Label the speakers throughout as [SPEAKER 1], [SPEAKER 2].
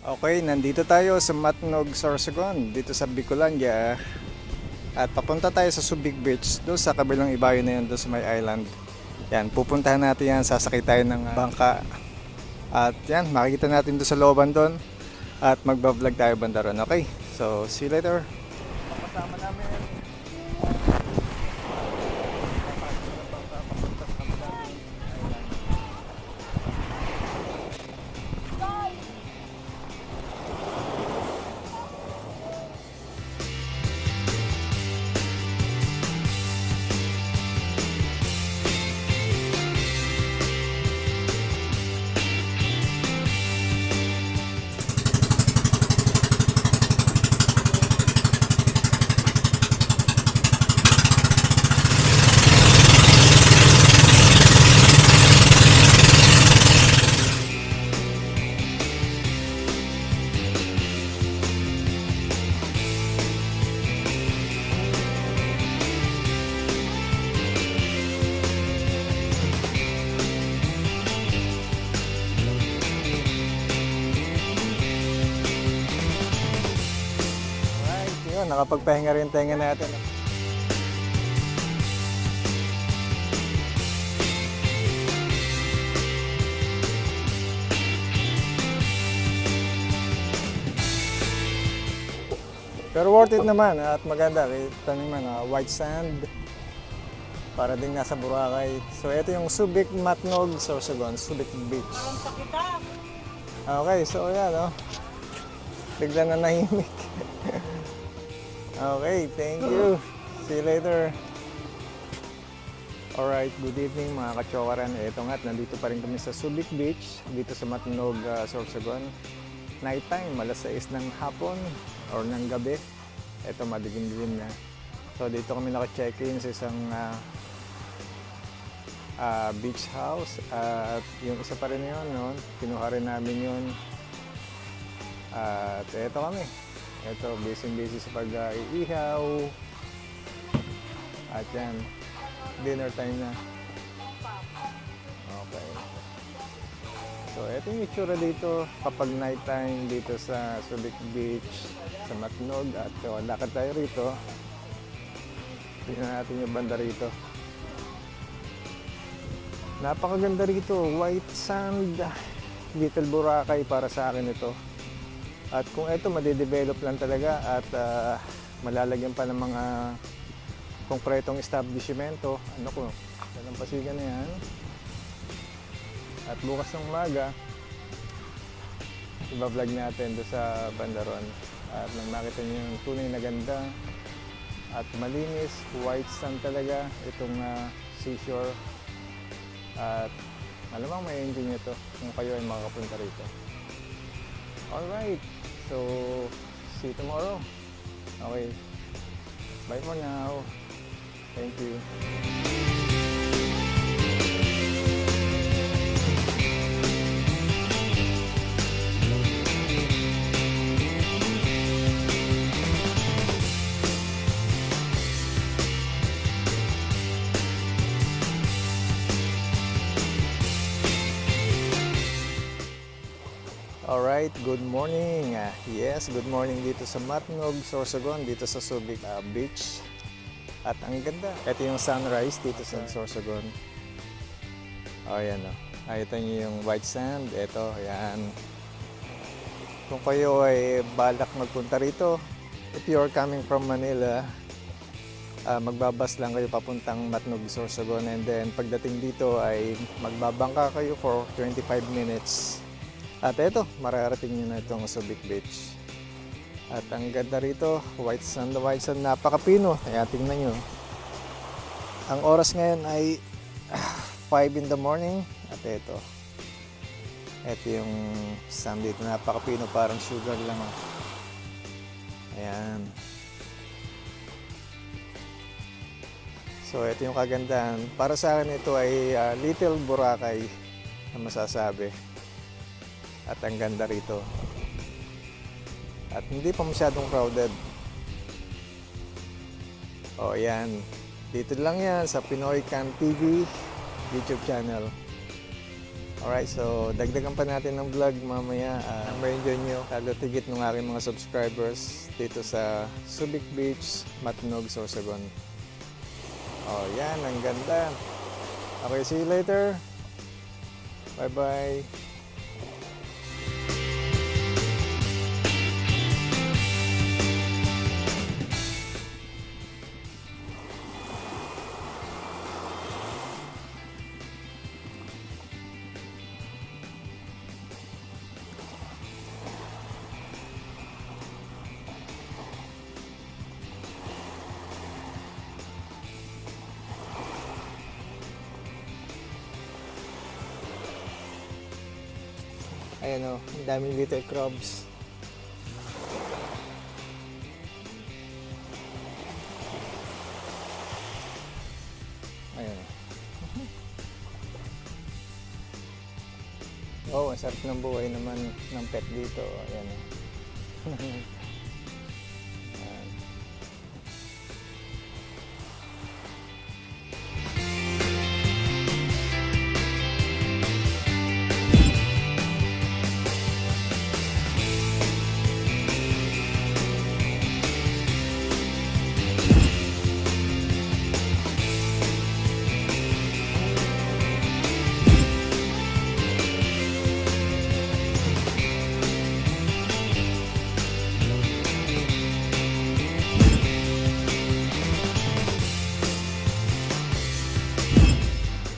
[SPEAKER 1] Okay, nandito tayo sa Matnog, Sorsogon, dito sa Bicolandia. At papunta tayo sa Subic Beach, doon sa kabilang ibayo na yun, doon sa may island. Yan, pupuntahan natin yan, sasakay tayo ng bangka. At yan, makikita natin doon sa looban doon. At magbablog tayo banda ron. Okay, so see you later. Papasama namin. Nakapagpahinga rin tenga natin. Pero worth it naman at maganda. Kita naman, white sand. Para ding nasa Boracay. So ito yung Subic Matnog, Sorsogon, Subic Beach. Okay, so yan, bigla na nahimik. Okay, thank you. See you later. Alright, good evening mga kachokaran. Ito nga, nandito pa rin kami sa Subic Beach, dito sa Matnog, Sorsogon. Night time, alas 6 ng hapon or ng gabi. Ito, madilim-dilim na. So dito kami naka-check-in sa isang beach house. At yung isa pa rin yun, kinuha rin namin yun. At ito kami. Ito, busy sa pag-iihaw. At yan, dinner time na. Okay. So, ito yung itsura dito kapag night time dito sa Subic Beach, sa Matnog. At lakad tayo rito. Tingnan natin yung banda rito. Napakaganda rito. White sand. Little Boracay para sa akin ito. At kung ito madidevelop lang talaga at malalagyan pa ng mga konkretong establishmento, dalampasigan na yan. At bukas ng umaga, iba-vlog natin doon sa bandaron. At nang makita niyo yung tunay na ganda at malinis, white sand talaga itong seashore. At malamang may enjoy nyo ito kung kayo ay makakapunta rito. Alright, so see you tomorrow. Okay, bye for now. Thank you. Alright, good morning. Yes, good morning dito sa Matnog, Sorsogon, dito sa Subic Beach. At ang ganda. Ito yung sunrise dito sa Sorsogon. Ayan o. Ito yung white sand. Ito, ayan. Kung kayo ay balak magpunta rito, if you're coming from Manila, magbabas lang kayo papuntang Matnog, Sorsogon. And then pagdating dito ay magbabangka kayo for 25 minutes. At ito, mararating nyo na itong Subic Beach. At ang ganda rito, white sand, napakapino. Kaya tingnan nyo. Ang oras ngayon ay 5 in the morning. At ito yung sand dito, napakapino, parang sugar lang. Ayan. So ito yung kagandahan. Para sa akin ito ay Little Boracay na masasabi. At ang ganda rito. At hindi pa masyadong crowded. O yan. Dito lang yan sa Pinoy Can TV YouTube channel. Alright, so dagdagan pa natin ng vlog mamaya. Ma-enjoy nyo, lalo tigit ng aking mga subscribers dito sa Subic Beach, Matnog, Sorsogon. Oh, yan, ang ganda. Okay, see you later. Bye-bye. Ayan o, ang daming little crabs. Ayan. Oh, ang sarap ng buhay naman ng pet dito. Ayan o. Ayan.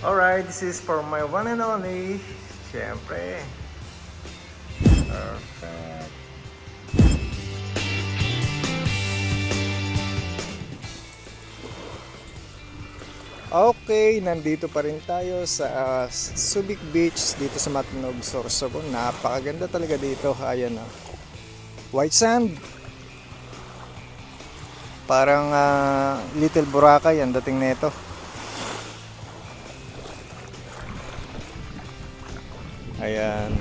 [SPEAKER 1] Alright, this is for my one and only. Siyempre. Perfect. Okay, nandito pa rin tayo sa Subic Beach dito sa Matnog, Sorsogon. Napakaganda talaga dito. Ayan o. White sand. Parang Little Boracay ang dating nito. Ayan.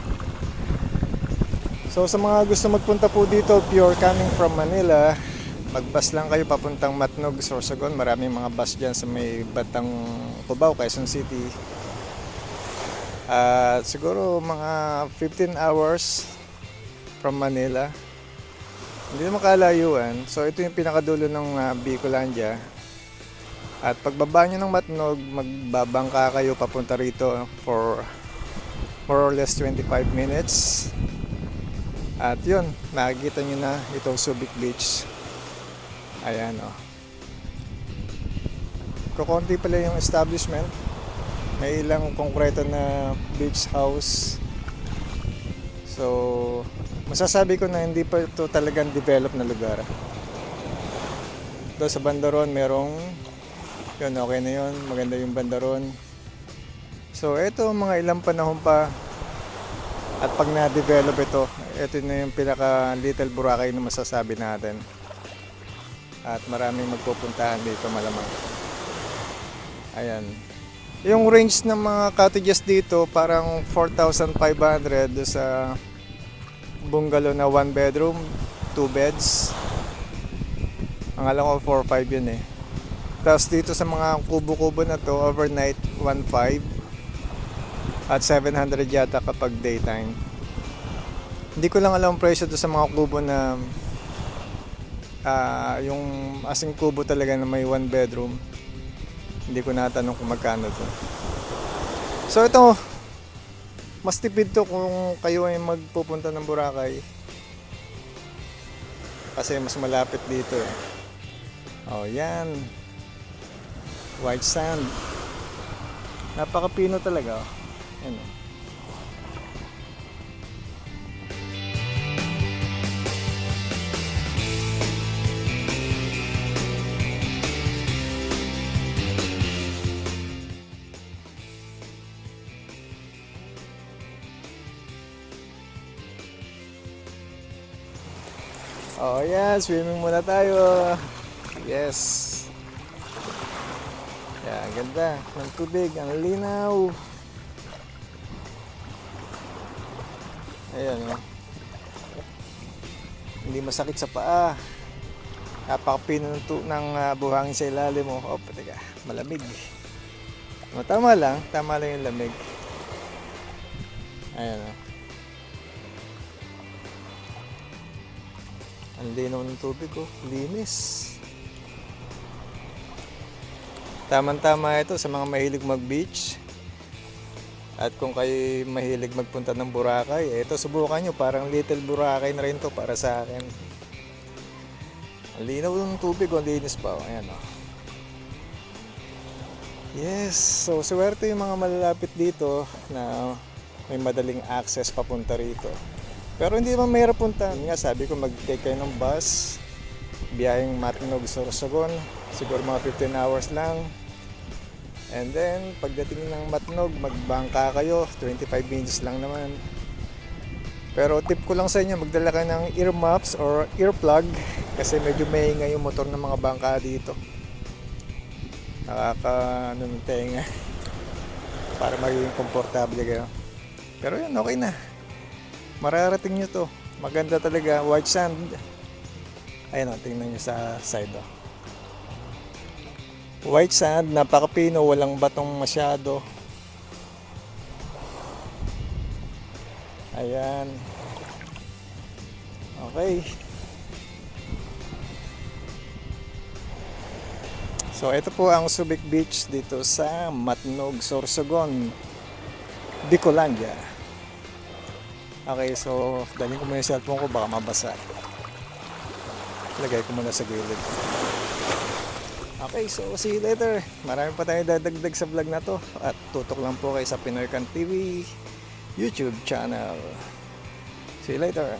[SPEAKER 1] So sa mga gusto magpunta po dito, pure coming from Manila, mag-bus lang kayo papuntang Matnog, Sorsogon. Maraming mga bus dyan sa may Batang Cubao, Quezon City. Siguro mga 15 hours from Manila. Hindi naman kalayuan. So ito yung pinakadulo ng Bicolandia. At pagbaba nyo ng Matnog, magbabangka kayo papunta rito for more or less 25 minutes. At yun, makikita nyo na itong Subic Beach. Ayan o. Kukunti pala yung establishment. May ilang konkreto na beach house. So, masasabi ko na hindi pa ito talagang develop na lugar. Doon sa bandaron merong yun, okay na yun, maganda yung bandaron. So ito mga ilang panahon pa at pag na-develop ito na yung pinaka Little Boracay na masasabi natin. At maraming magpupuntahan dito malamang. Ayan. Yung range ng mga cottages dito parang 4,500 sa bungalow na 1 bedroom, 2 beds. Ang alam ko 4-5 yun eh. Tapos dito sa mga kubo-kubo na to, overnight 1,500 at 700 yata kapag daytime. Hindi ko lang alam ang presyo doon sa mga kubo na yung asing kubo talaga na may 1 bedroom. Hindi ko natanong kung magkano to. So ito, mas tipid to kung kayo ay magpupunta ng Boracay. Kasi mas malapit dito eh. Oh, yan. White sand. Napakapino talaga. Ano? Oh yeah, swimming muna tayo. Yes. Yeah, ganda ng tubig, ang linaw. Ayan, oh. Hindi masakit sa paa. Napakapino ng buhangin sa ilalim mo. Oh, teka, malamig. O, tama lang yung lamig. Ayan o. Ang linaw ng tubig ko. Linis. Tama-tama ito sa mga mahilig mag-beach. At kung kayo mahilig magpunta ng Boracay, ito subukan nyo. Parang little Boracay na rin to para sa akin. Ang linaw ng tubig, ang linis pa. Ayan o. Yes, so swerte yung mga malalapit dito na may madaling access papunta rito. Pero hindi naman mahirap punta. Yun nga, sabi ko mag-take kayo ng bus. Biyaheng Matnog, Sorsogon. Siguro mga 15 hours lang. And then, pagdating ng Matnog, magbangka kayo. 25 minutes lang naman. Pero tip ko lang sa inyo, magdala kayo ng earmuffs or earplug. Kasi medyo maingay yung motor ng mga bangka dito. Nakaka ng tenga. Para maging komportable kayo. Pero yun, okay na. Mararating nyo to. Maganda talaga. White sand. Ayun o, tingnan nyo sa side o. White sand, napakapino, walang batong masyado. Ayan. Okay. So ito po ang Subic Beach dito sa Matnog, Sorsogon, Bicolandia. Okay, so dalhin ko muna yung cellphone ko, baka mabasa. Lagay ko muna sa gilid. Okay, so see you later. Marami pa tayong dadagdag sa vlog na to. At tutok lang po kayo sa Pinoy Can TV YouTube channel. See you later.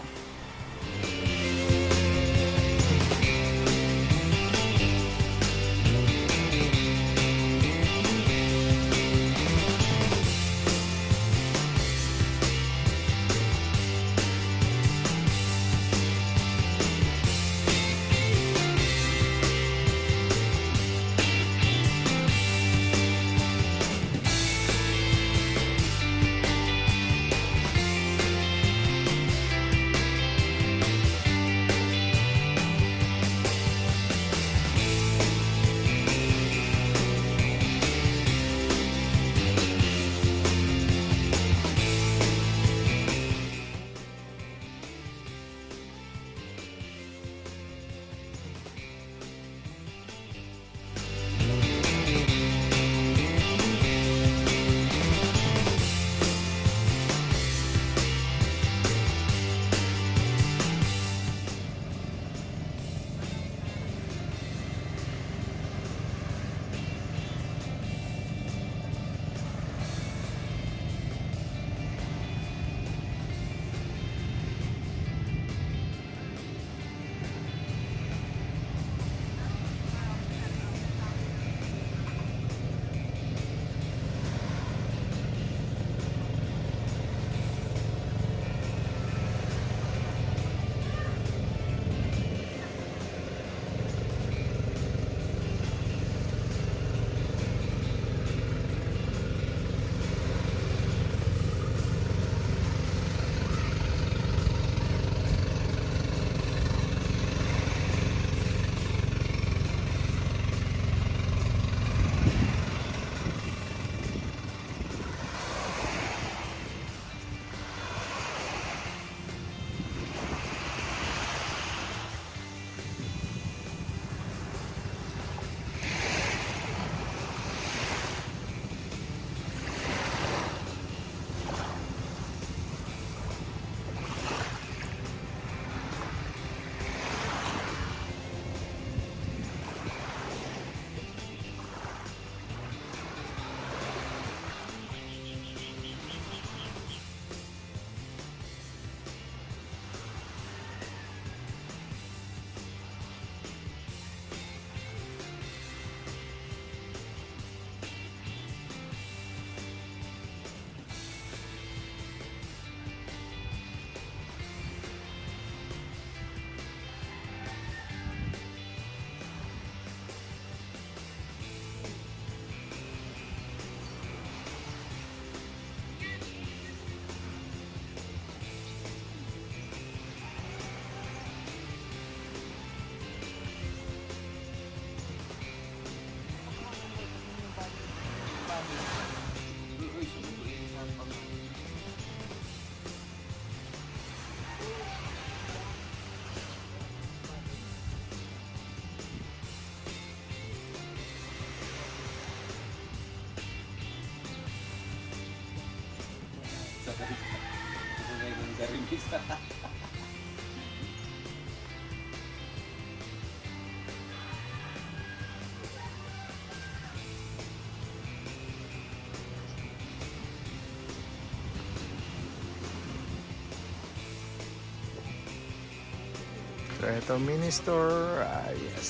[SPEAKER 1] So ito mini store. Ah, yes.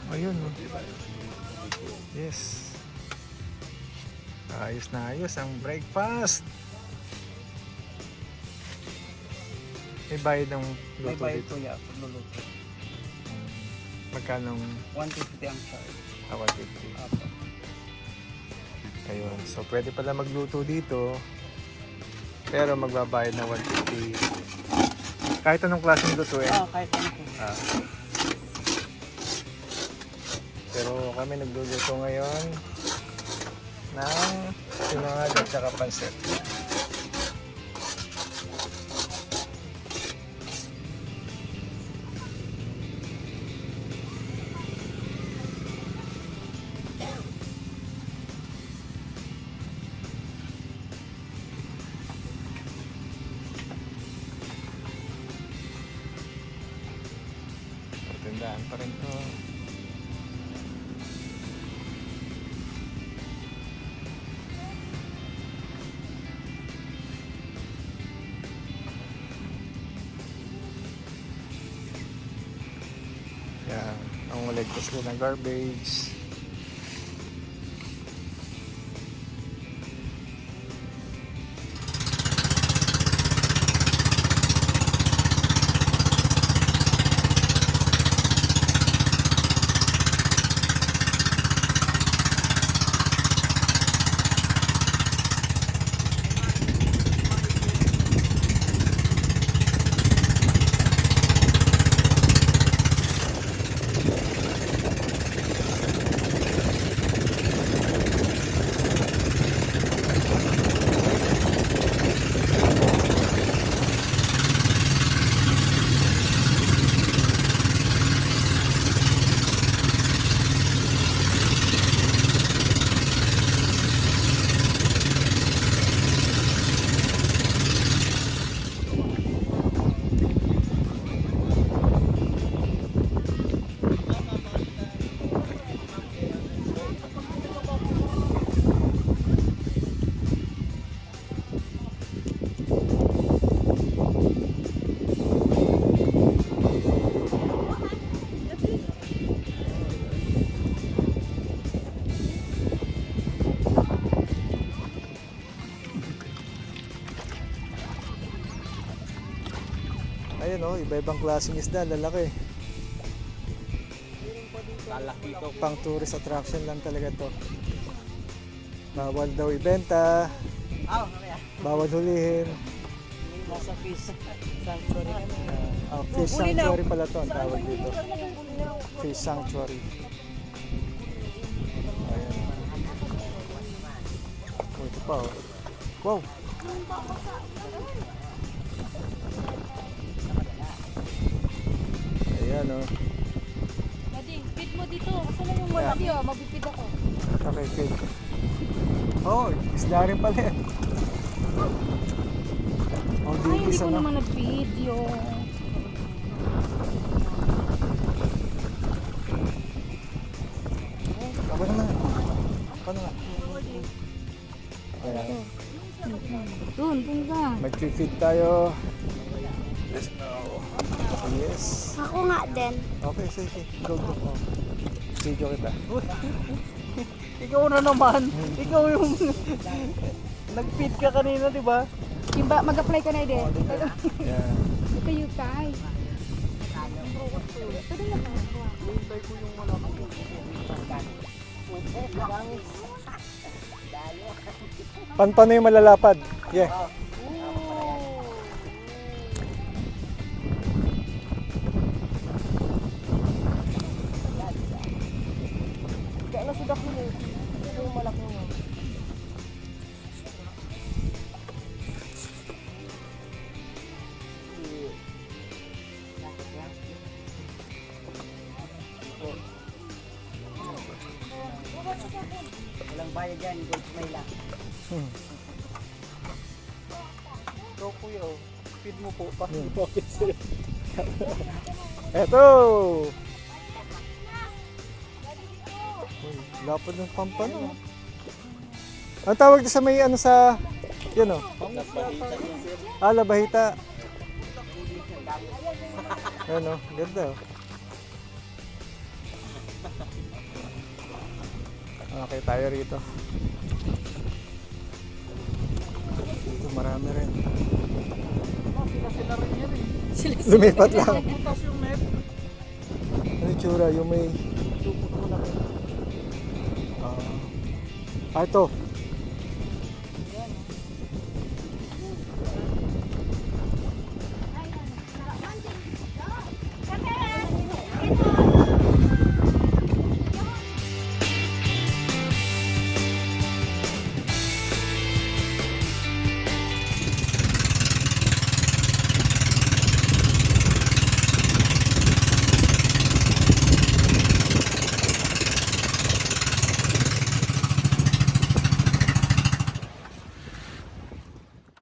[SPEAKER 1] Ayun. Oh. Yes. Ayos na ayos ang breakfast. May bayad ng
[SPEAKER 2] May
[SPEAKER 1] luto
[SPEAKER 2] bayad
[SPEAKER 1] dito.
[SPEAKER 2] po ya, pagluluto.
[SPEAKER 1] Magkano?
[SPEAKER 2] 150 ang charge.
[SPEAKER 1] 150.
[SPEAKER 2] Apo.
[SPEAKER 1] Ayun. So, pwede pala magluto dito. Pero magbabayad ng 150. Kahit anong klaseng lutuin.
[SPEAKER 2] Kahit ano po.
[SPEAKER 1] Ah. Pero kami nagluluto ngayon ng sinangag at saka pansit. Tandaan pa rin to. Yan, ang uligtas din ng garbage. Ayun oh, iba-ibang klaseng isda, lalaki.
[SPEAKER 2] Lalaki ito.
[SPEAKER 1] Pang tourist attraction lang talaga to. Bawal daw ibenta, bawal hulihin.
[SPEAKER 2] Nasa fish sanctuary kami.
[SPEAKER 1] Fish sanctuary pala to ang tawag dito. Fish sanctuary. Ayan. Oh, ito pa oh. Wow! Ayan oh.
[SPEAKER 3] Mading, feed mo dito. Kasi lang yung malaki oh, mabipid ako.
[SPEAKER 1] Okay, feed. Oh, isda rin pala yan. Oh,
[SPEAKER 3] Ay, hindi
[SPEAKER 1] digis
[SPEAKER 3] ko
[SPEAKER 1] ano.
[SPEAKER 3] naman nag-feed yung...
[SPEAKER 1] Ako naman. Paano nga? Ayan.
[SPEAKER 3] Dun ka.
[SPEAKER 1] Mag-feed tayo. Let's go. Yes.
[SPEAKER 3] Ako nga din.
[SPEAKER 1] Okay, sige. Go, go. Oh. Video kita.
[SPEAKER 2] Ikaw na naman. Ikaw yung nag-feed ka kanina, di ba?
[SPEAKER 3] Yung ba, mag-apply ka na din.
[SPEAKER 1] Yeah.
[SPEAKER 3] Ito yung kay. Ito din ako.
[SPEAKER 2] Hintay ko yung malaki.
[SPEAKER 1] Paano yung malalapad? Yeah.
[SPEAKER 2] Kaya nasudak mo eh. Ito yung malaki mo.
[SPEAKER 4] bayad yan, Gold May lang.
[SPEAKER 1] Hmm.
[SPEAKER 2] So kuya, oh, feed mo po pa.
[SPEAKER 1] Hmm.
[SPEAKER 2] Bakit sir?
[SPEAKER 1] Eto! Uy, lapad ng pampano. Ang tawag sa may ano sa... Yun o. Ah, labahita. Ano, ganda o. Okay, tayo rito. Dito marami rin.
[SPEAKER 2] Sila rin yan eh.
[SPEAKER 1] Lumipat lang.
[SPEAKER 2] Butas yung net.
[SPEAKER 1] Ano yung tsura? Yung may...
[SPEAKER 2] Lupot mo na rin.
[SPEAKER 1] ito.